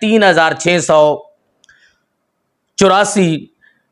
3684।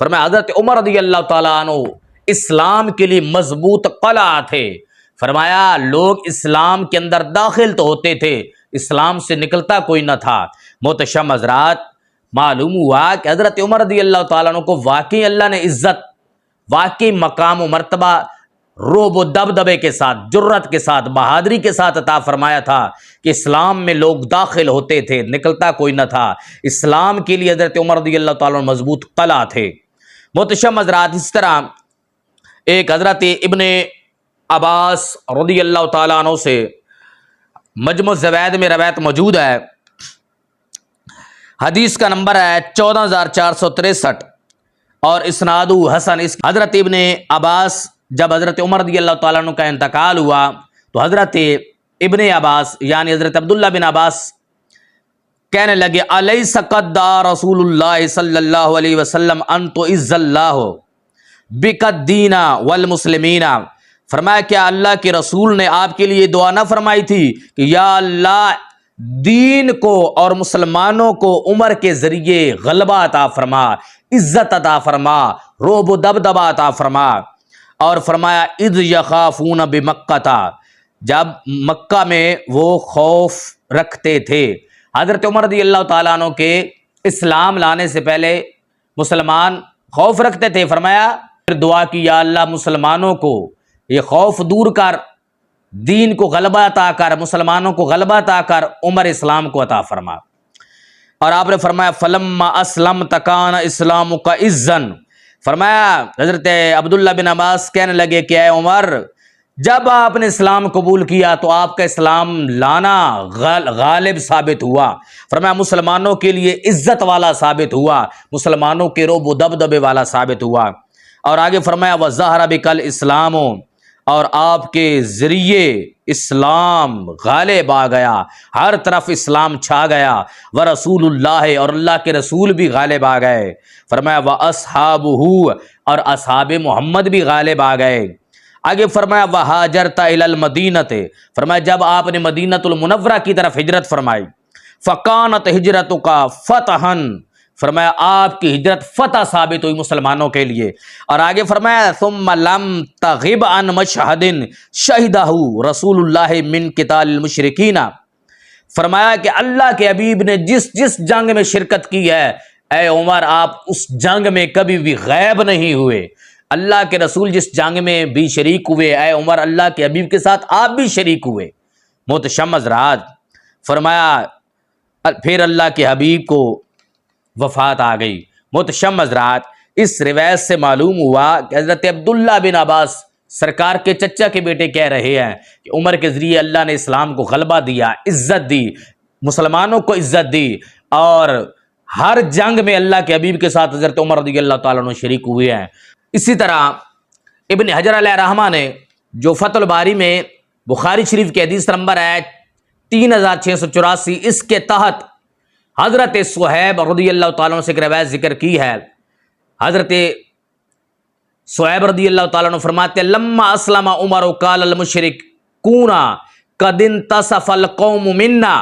فرمایا حضرت عمر رضی اللہ تعالیٰ عنہ اسلام کے لیے مضبوط قلعہ تھے. فرمایا لوگ اسلام کے اندر داخل تو ہوتے تھے، اسلام سے نکلتا کوئی نہ تھا. محتشم حضرات، معلوم ہوا کہ حضرت عمر رضی اللہ تعالیٰ عنہ کو واقعی اللہ نے عزت، واقعی مقام و مرتبہ روب و دبدبے کے ساتھ، جرت کے ساتھ، بہادری کے ساتھ عطا فرمایا تھا کہ اسلام میں لوگ داخل ہوتے تھے، نکلتا کوئی نہ تھا. اسلام کے لیے حضرت عمر رضی اللہ تعالیٰ عنہ مضبوط قلعہ تھے. محتشم حضرات، اس طرح ایک حضرت ابن عباس رضی اللہ تعالیٰ عنہ سے مجمع الزوائد میں روایت موجود ہے. حدیث کا نمبر ہے 14463 اور اسناد حسن. اس حضرت ابن عباس جب حضرت عمر رضی اللہ تعالیٰ عنہ کا انتقال ہوا تو حضرت ابن عباس یعنی حضرت عبداللہ بن عباس کہنے لگے الیس قد دعا رسول اللہ صلی اللہ علیہ وسلم ان تعز اللہ بک الدین والمسلمین. فرمایا کیا اللہ کے رسول نے آپ کے لیے دعا نہ فرمائی تھی کہ یا اللہ دین کو اور مسلمانوں کو عمر کے ذریعے غلبہ عطا فرما، عزت عطا فرما، روب و دبدبہ عطا فرما. اور فرمایا اذ یخافون بمکہ، جب مکہ میں وہ خوف رکھتے تھے. حضرت عمر رضی اللہ تعالیٰ عنہ کے اسلام لانے سے پہلے مسلمان خوف رکھتے تھے. فرمایا پھر دعا کی یا اللہ مسلمانوں کو یہ خوف دور کر، دین کو غلبہ عطا کر، مسلمانوں کو غلبہ عطا کر، عمر اسلام کو عطا فرما. اور آپ نے فرمایا فلما اسلم تکان اسلام کا عزن. فرمایا حضرت عبداللہ بن عباس کہنے لگے کہ اے عمر جب آپ نے اسلام قبول کیا تو آپ کا اسلام لانا غالب ثابت ہوا. فرمایا مسلمانوں کے لیے عزت والا ثابت ہوا، مسلمانوں کے روب و دبدبے والا ثابت ہوا. اور آگے فرمایا وظہر بکل اسلام، اور آپ کے ذریعے اسلام غالب آ گیا، ہر طرف اسلام چھا گیا. ورسول اللہ، اور اللہ کے رسول بھی غالب آ گئے. فرمایا واصحابہ، اور اصحاب محمد بھی غالب آ گئے. آگے فرمایا وہاجرت الی المدینہ، فرمایا جب آپ نے مدینۃ المنورہ کی طرف ہجرت فرمائی فکانت ہجرتک فتحا، فرمایا آپ کی ہجرت فتح ثابت ہوئی مسلمانوں کے لیے. اور آگے فرمایا ثم لم تغب عن مشہد شہدہ رسول اللہ من قتال المشرکین. فرمایا کہ اللہ کے حبیب نے جس جس جنگ میں شرکت کی ہے اے عمر آپ اس جنگ میں کبھی بھی غائب نہیں ہوئے. اللہ کے رسول جس جنگ میں بھی شریک ہوئے اے عمر اللہ کے حبیب کے ساتھ آپ بھی شریک ہوئے. محتشم حضرات، فرمایا پھر اللہ کے حبیب کو وفات آ گئی. محتشم حضرات، اس روایت سے معلوم ہوا کہ حضرت عبداللہ بن عباس سرکار کے چچا کے بیٹے کہہ رہے ہیں کہ عمر کے ذریعے اللہ نے اسلام کو غلبہ دیا، عزت دی، مسلمانوں کو عزت دی، اور ہر جنگ میں اللہ کے حبیب کے ساتھ حضرت عمر رضی اللہ تعالیٰ عنہ شریک ہوئے ہیں. اسی طرح ابن حجر علیہ رحمہ نے جو فتح الباری میں بخاری شریف کی حدیث نمبر ہے 3684، اس کے تحت حضرت صہیب رضی اللہ تعالیٰ عنہ سے ایک روایت ذکر کی ہے. حضرت صہیب رضی اللہ تعالیٰ عنہ فرماتے ہیں لما اسلم عمر قال المشرکون قد انتصف القوم منا.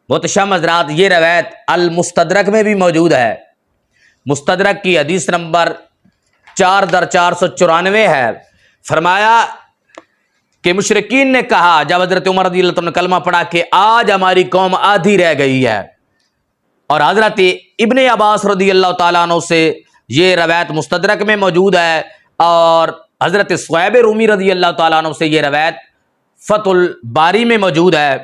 محتشم حضرات، یہ روایت المستدرک میں بھی موجود ہے. مستدرک کی حدیث نمبر 4494 ہے. فرمایا کہ مشرکین نے کہا جب حضرت عمر رضی اللہ عنہ نے کلمہ پڑھا کہ آج ہماری قوم آدھی رہ گئی ہے. اور حضرت ابن عباس رضی اللہ تعالیٰ عنہ سے یہ روایت مستدرک میں موجود ہے، اور حضرت صہیب رومی رضی اللہ تعالیٰ عنہ سے یہ روایت فتح الباری میں موجود ہے،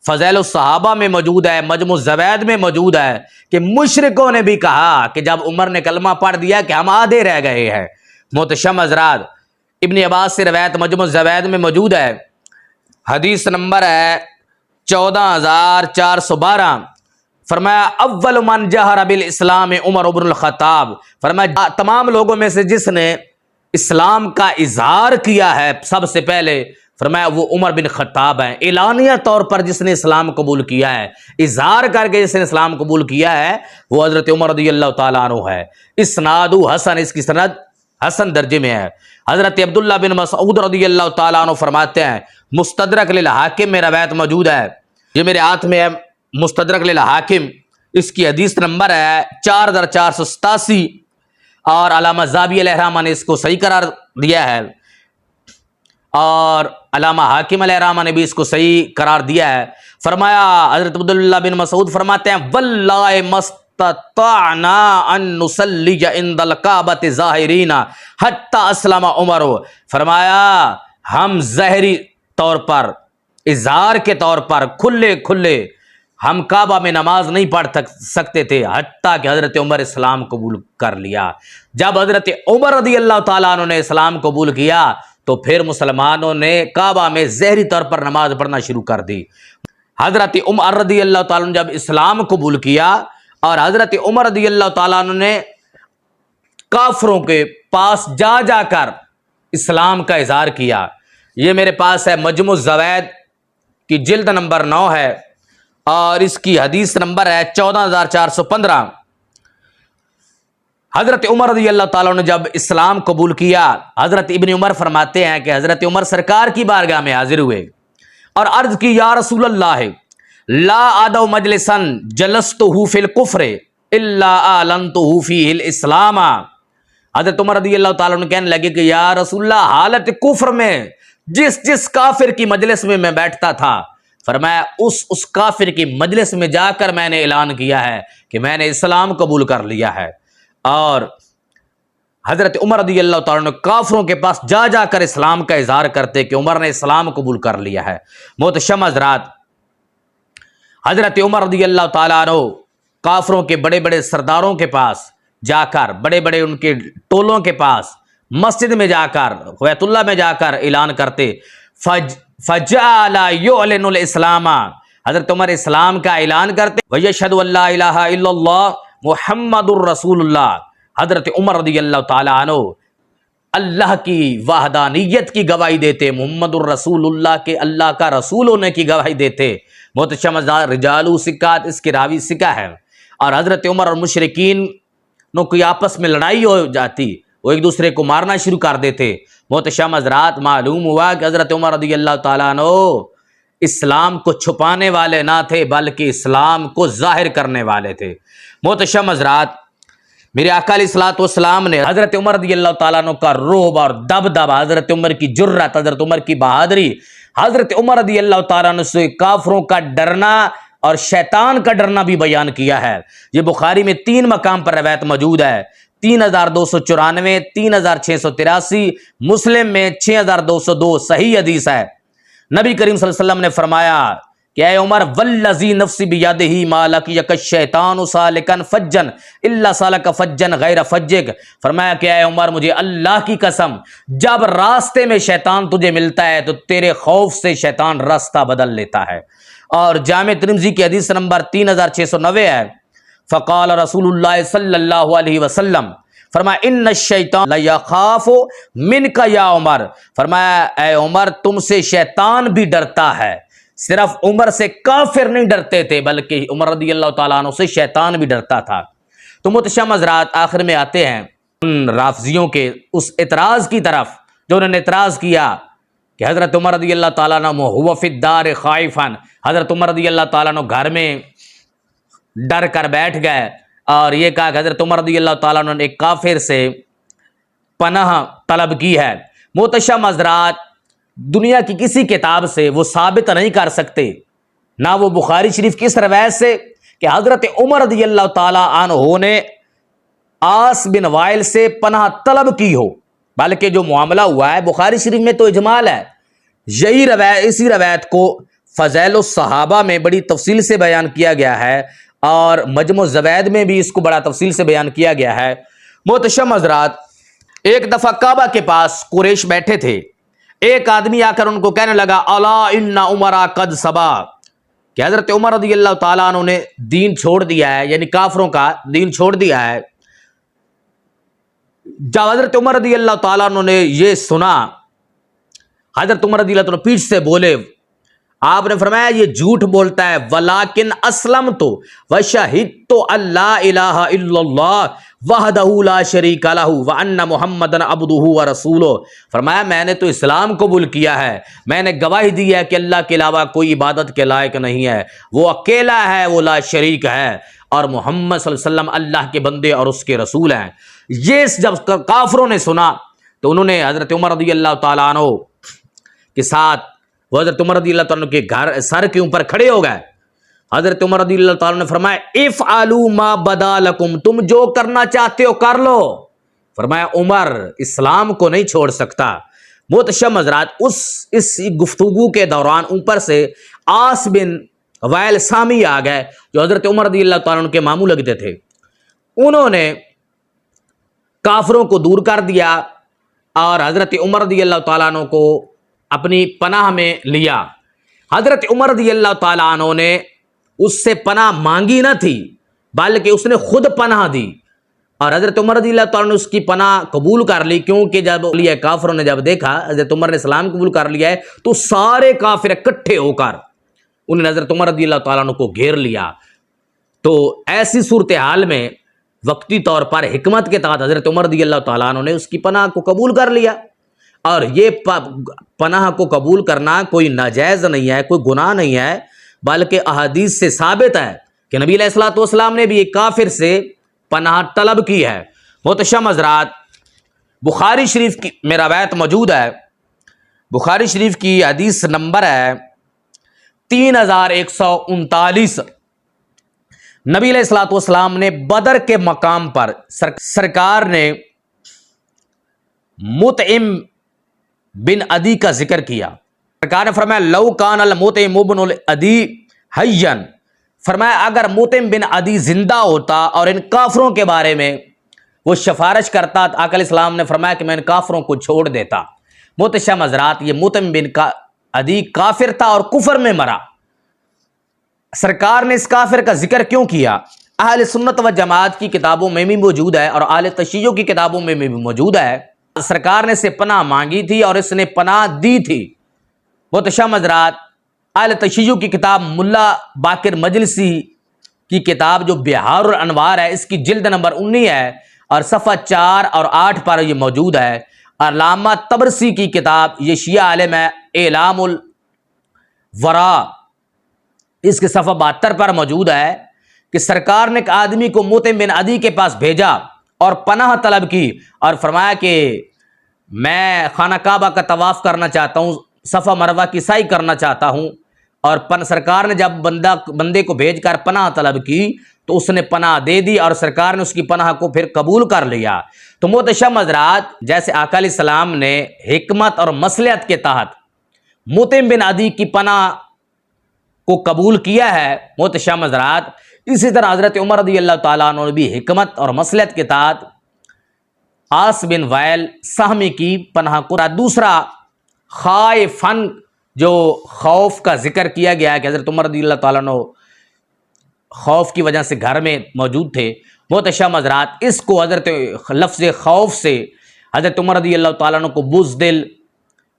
فضائل الصحابہ میں موجود ہے، مجمع الزوائد میں موجود ہے کہ مشرکوں نے بھی کہا کہ جب عمر نے کلمہ پڑھ دیا کہ ہم آدھے رہ گئے ہیں. محتشم حضرات، ابن عباس سے روایت مجمع الزوائد میں موجود ہے. حدیث نمبر ہے 14412. فرمایا اول من جہر بالاسلام عمر بن الخطاب. فرمایا تمام لوگوں میں سے جس نے اسلام کا اظہار کیا ہے سب سے پہلے، فرمایا وہ عمر بن خطاب ہیں. اعلانیہ طور پر جس نے اسلام قبول کیا ہے، اظہار کر کے جس نے اسلام قبول کیا ہے، وہ حضرت عمر رضی اللہ تعالیٰ عنہ ہے. اسناد حسن، اس کی سند حسن درجے میں ہے. حضرت عبداللہ بن مسعود رضی اللہ تعالیٰ عنہ فرماتے ہیں مستدرک للحاکم میں روایت موجود ہے، یہ میرے ہاتھ میں ہے مستدرک للحاکم، اس کی حدیث نمبر ہے 4487. اور علامہ زاوی علیہ الرحمہ نے اس کو صحیح قرار دیا ہے، اور علامہ حاکم علیہ الرحمہ نے بھی اس کو صحیح قرار دیا ہے۔ فرمایا حضرت عبداللہ بن مسعود فرماتے ہیں واللہ مستطعنا ان نصلی عند الکعبۃ ظاہرین حتی اسلم عمر، فرمایا ہم ظاہری طور پر، اظہار کے طور پر کھلے کھلے ہم کعبہ میں نماز نہیں پڑھ سکتے تھے حتیٰ کہ حضرت عمر اسلام قبول کر لیا۔ جب حضرت عمر رضی اللہ تعالیٰ عنہ نے اسلام قبول کیا تو پھر مسلمانوں نے کعبہ میں ظاہری طور پر نماز پڑھنا شروع کر دی۔ حضرت عمر رضی اللہ تعالیٰ عنہ جب اسلام قبول کیا اور حضرت عمر رضی اللہ تعالیٰ عنہ نے کافروں کے پاس جا جا کر اسلام کا اظہار کیا۔ یہ میرے پاس ہے مجموع الزوائد کی جلد نمبر 9 ہے اور اس کی حدیث نمبر ہے 14415۔ حضرت عمر رضی اللہ تعالیٰ نے جب اسلام قبول کیا، حضرت ابن عمر فرماتے ہیں کہ حضرت عمر سرکار کی بارگاہ میں حاضر ہوئے اور عرض کی یا رسول اللہ لا ادع مجلسا جلستہ فی الکفر الا اعلنتہ فیہ الاسلام۔ حضرت عمر رضی اللہ تعالیٰ نے کہنے لگے کہ یا رسول اللہ حالت کفر میں جس کافر کی مجلس میں بیٹھتا تھا، فرمایا اس کافر کی مجلس میں جا کر میں نے اعلان کیا ہے کہ میں نے اسلام قبول کر لیا ہے۔ اور حضرت عمر رضی اللہ تعالیٰ نے کافروں کے پاس جا جا کر اسلام کا اظہار کرتے کہ عمر نے اسلام قبول کر لیا ہے۔ محتشم حضرات، حضرت عمر رضی اللہ تعالیٰ عنہ کافروں کے بڑے بڑے سرداروں کے پاس جا کر، بڑے بڑے ان کے ٹولوں کے پاس مسجد میں جا کر، بیت اللہ میں جا کر اعلان کرتے فجعل یعلن الاسلام، حضرت عمر اسلام کا اعلان کرتے ویشہد ان لا الہ الا اللہ محمد الرسول اللہ۔ حضرت عمر رضی اللہ تعالیٰ عنہ اللہ کی وحدانیت کی گواہی دیتے، محمد الرسول اللہ کے اللہ کا رسول ہونے کی گواہی دیتے۔ محتشم رجال ثقات، اس کے راوی ثقہ ہے۔ اور حضرت عمر اور مشرکین کوئی آپس میں لڑائی ہو جاتی، وہ ایک دوسرے کو مارنا شروع کر دیتے۔ محتشم حضرات، معلوم ہوا کہ حضرت عمر رضی اللہ تعالیٰ عنہ اسلام کو چھپانے والے نہ تھے بلکہ اسلام کو ظاہر کرنے والے تھے۔ محتشم حضرات، میرے آقا علیہ الصلوۃ والسلام نے حضرت عمر رضی اللہ تعالیٰ عنہ کا رعب اور دبدبہ، حضرت عمر کی جرأت، حضرت عمر کی بہادری، حضرت عمر رضی اللہ تعالیٰ عنہ سے کافروں کا ڈرنا اور شیطان کا ڈرنا بھی بیان کیا ہے۔ یہ بخاری میں 3 مقام پر روایت موجود ہے، 3294، 3683، مسلم میں 6202 صحیح حدیث ہے۔ نبی کریم صلی اللہ علیہ وسلم نے فرمایا کہ اے عمر والذی نفسی بیدہ ما لقیک الشیطان سالکا فجا الا سالک فجا غیر فجک، فرمایا کہ اے عمر مجھے اللہ کی قسم، جب راستے میں شیطان تجھے ملتا ہے تو تیرے خوف سے شیطان راستہ بدل لیتا ہے۔ اور جامع ترمذی کی حدیث نمبر 3690 ہے، فقال رسول اللہ صلی اللہ علیہ وسلم، فرمایا ان الشیطان لیخاف منک یا عمر، فرمایا اے عمر تم سے شیطان بھی ڈرتا ہے۔ صرف عمر سے کافر نہیں ڈرتے تھے بلکہ عمر رضی اللہ تعالیٰ عنہ سے شیطان بھی ڈرتا تھا۔ تو محتشم حضرات، آخر میں آتے ہیں ان رافضیوں کے اس اعتراض کی طرف جو انہوں نے اعتراض کیا کہ حضرت عمر رضی اللہ تعالیٰ عنہ هو فی الدار خائفا، حضرت عمر رضی اللہ تعالیٰ عنہ گھر میں ڈر کر بیٹھ گئے اور یہ کہا کہ حضرت عمر رضی اللہ تعالیٰ عنہ نے ایک کافر سے پناہ طلب کی ہے۔ محتشم حضرات، دنیا کی کسی کتاب سے وہ ثابت نہیں کر سکتے، نہ وہ بخاری شریف کی اس روایت سے کہ حضرت عمر رضی اللہ تعالیٰ عنہ نے آس بن وائل سے پناہ طلب کی ہو، بلکہ جو معاملہ ہوا ہے بخاری شریف میں تو اجمال ہے۔ یہی روایت، اسی روایت کو فضائل الصحابہ میں بڑی تفصیل سے بیان کیا گیا ہے اور مجموع الزوائد میں بھی اس کو بڑا تفصیل سے بیان کیا گیا ہے۔ محتشم حضرات، ایک دفعہ کعبہ کے پاس قریش بیٹھے تھے، ایک آدمی آ کر ان کو کہنے لگا الا ان عمر قد صبا، کہ حضرت عمر رضی اللہ تعالیٰ عنہ نے دین چھوڑ دیا ہے، یعنی کافروں کا دین چھوڑ دیا ہے۔ جب حضرت عمر رضی اللہ تعالیٰ عنہ نے یہ سنا، حضرت عمر رضی اللہ تعالیٰ پیچھے سے بولے، آپ نے فرمایا یہ جھوٹ بولتا ہے، ولیکن اسلمت وشہدت ان لا الہ الا اللہ وحدہ لا شریک لہ وان محمدا عبدہ ورسولہ، فرمایا میں نے تو اسلام قبول کیا ہے، میں نے گواہی دی ہے کہ اللہ کے علاوہ کوئی عبادت کے لائق نہیں ہے، وہ اکیلا ہے، وہ لا شریک ہے، اور محمد صلی اللہ علیہ وسلم اللہ کے بندے اور اس کے رسول ہیں۔ یہ جب کافروں نے سنا تو انہوں نے حضرت عمر رضی اللہ تعالیٰ عنہ کے ساتھ، وہ حضرت عمر رضی اللہ تعالیٰ عنہ کے گھر سر کے اوپر کھڑے ہو گئے. حضرت عمر رضی اللہ تعالیٰ نے فرمایا افعلوا ما بدا لکم، تم جو کرنا چاہتے ہو کر لو. فرمایا عمر اسلام کو نہیں چھوڑ سکتا. محتشم حضرات، اس گفتگو کے دوران اوپر سے آس بن وائل سامی آ گئے جو حضرت عمر رضی اللہ تعالیٰ عنہ کے ماموں لگتے تھے. انہوں نے کافروں کو دور کر دیا اور حضرت عمر رضی اللہ تعالیٰ عنہ کو اپنی پناہ میں لیا. حضرت عمر رضی اللہ تعالیٰ عنہ نے اس سے پناہ مانگی نہ تھی بلکہ اس نے خود پناہ دی، اور حضرت عمر رضی اللہ تعالیٰ نے اس کی پناہ قبول کر لی، کیونکہ جب کافروں نے جب دیکھا حضرت عمر نے اسلام قبول کر لیا ہے تو سارے کافر اکٹھے ہو کر انہوں نے حضرت عمر رضی اللہ تعالیٰ عنہ کو گھیر لیا. تو ایسی صورتحال میں وقتی طور پر حکمت کے تحت حضرت عمر رضی اللہ تعالیٰ عنہ نے اس کی پناہ کو قبول کر لیا. اور یہ پناہ کو قبول کرنا کوئی ناجائز نہیں ہے، کوئی گناہ نہیں ہے، بلکہ احادیث سے ثابت ہے کہ نبی علیہ الصلوۃ والسلام نے بھی ایک کافر سے پناہ طلب کی ہے. محتشم حضرات، بخاری شریف کی میں روایت موجود ہے، بخاری شریف کی حدیث نمبر ہے 3139. نبی علیہ الصلوۃ والسلام نے بدر کے مقام پر سرکار نے مطعم بن عدی کا ذکر کیا. سرکار نے فرمایا لو کان المطعم بن عدی حیا، فرمایا اگر مطعم بن عدی زندہ ہوتا اور ان کافروں کے بارے میں وہ سفارش کرتا، آقا علیہ السلام نے فرمایا کہ میں ان کافروں کو چھوڑ دیتا. محتشم حضرات، یہ مطعم بن عدی کافر تھا اور کفر میں مرا. سرکار نے اس کافر کا ذکر کیوں کیا؟ اہل سنت و جماعت کی کتابوں میں بھی موجود ہے اور اہل تشیع کی کتابوں میں بھی موجود ہے. سرکار نے اس سے پناہ مانگی تھی اور اس نے پناہ دی تھی. محتشم حضرات، اہل تشیع کی کتاب ملا باقر مجلسی کی کتاب جو بہار الانوار ہے، اس کی جلد نمبر 19 ہے اور صفحہ 4 اور 8 پر یہ موجود ہے. علامہ طبرسی کی کتاب یہ شیعہ عالم ہے اعلام الورا، اس کے صفحہ 72 پر موجود ہے کہ سرکار نے ایک آدمی کو مطعم بن عدی کے پاس بھیجا اور پناہ طلب کی اور فرمایا کہ میں خانہ کعبہ کا طواف کرنا چاہتا ہوں، صفا مروہ کی سعی کرنا چاہتا ہوں. اور سرکار نے جب بندے کو بھیج کر پناہ طلب کی تو اس نے پناہ دے دی اور سرکار نے اس کی پناہ کو پھر قبول کر لیا. تو محتشم حضرات، جیسے آقا علیہ السلام نے حکمت اور مصلحت کے تحت مطعم بن عدی کی پناہ کو قبول کیا ہے، محتشم حضرات، اسی طرح حضرت عمر رضی اللہ تعالیٰ عنہ نے بھی حکمت اور مصلحت کے تحت آس بن وائل سہمی کی پناہ کو. دوسرا خائفن، جو خوف کا ذکر کیا گیا ہے کہ حضرت عمر رضی اللہ تعالیٰ عنہ خوف کی وجہ سے گھر میں موجود تھے. محتشم حضرات، اس کو حضرت لفظ خوف سے حضرت عمر رضی اللہ تعالیٰ عنہ کو بزدل،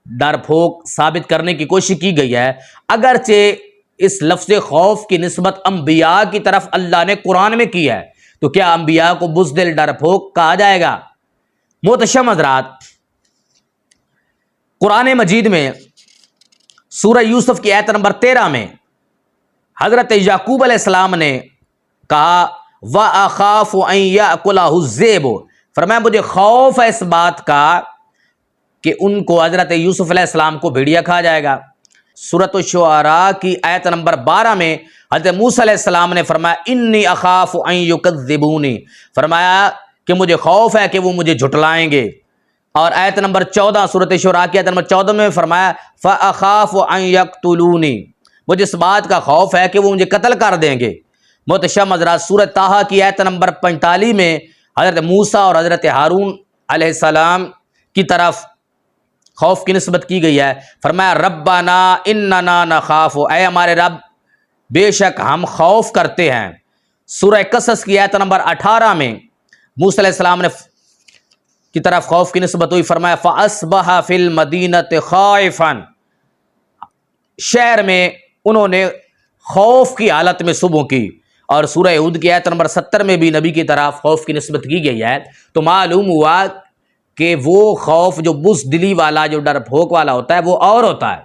ڈر پھونک ثابت کرنے کی کوشش کی گئی ہے، اگرچہ اس لفظ خوف کی نسبت انبیاء کی طرف اللہ نے قرآن میں کی ہے، تو کیا انبیاء کو بزدل، ڈر پھونک کہا جائے گا؟ محتشم حضرات، قرآن مجید میں سورہ یوسف کی آیت نمبر 13 میں حضرت یعقوب علیہ السلام نے کہا وَأَخَافُ أَن يَأْكُلَهُ الذِّئْبُ، فرمایا مجھے خوف ہے اس بات کا کہ ان کو حضرت یوسف علیہ السلام کو بھیڑیا کھا جائے گا. سورۃ الشعراء کی آیت نمبر 12 میں حضرت موسیٰ علیہ السلام نے فرمایا انی اخاف ان یکذبونی، فرمایا کہ مجھے خوف ہے کہ وہ مجھے جھٹلائیں گے. اور آیت نمبر 14 سورۃ الشعراء کی آیت نمبر 14 میں فرمایا فاخاف ان یقتلونی، مجھے اس بات کا خوف ہے کہ وہ مجھے قتل کر دیں گے. محتشم حضرات، سورۃ طٰہٰ کی آیت نمبر 45 میں حضرت موسیٰ اور حضرت ہارون علیہ السلام کی طرف خوف کی نسبت کی گئی ہے. فرمایا ربنا اننا نخاف، اے ہمارے رب بے شک ہم خوف کرتے ہیں. سورہ قصص کی آیت نمبر 18 میں موسیٰ علیہ السلام نے کی طرف خوف کی نسبت ہوئی، فرمایا فاصبح فی المدینۃ خائفا، شہر میں انہوں نے خوف کی حالت میں صبح کی. اور سورہ ہود کی آیت نمبر 70 میں بھی نبی کی طرف خوف کی نسبت کی گئی ہے. تو معلوم ہوا کہ وہ خوف جو بزدلی والا، جو ڈر پھونک والا ہوتا ہے وہ اور ہوتا ہے.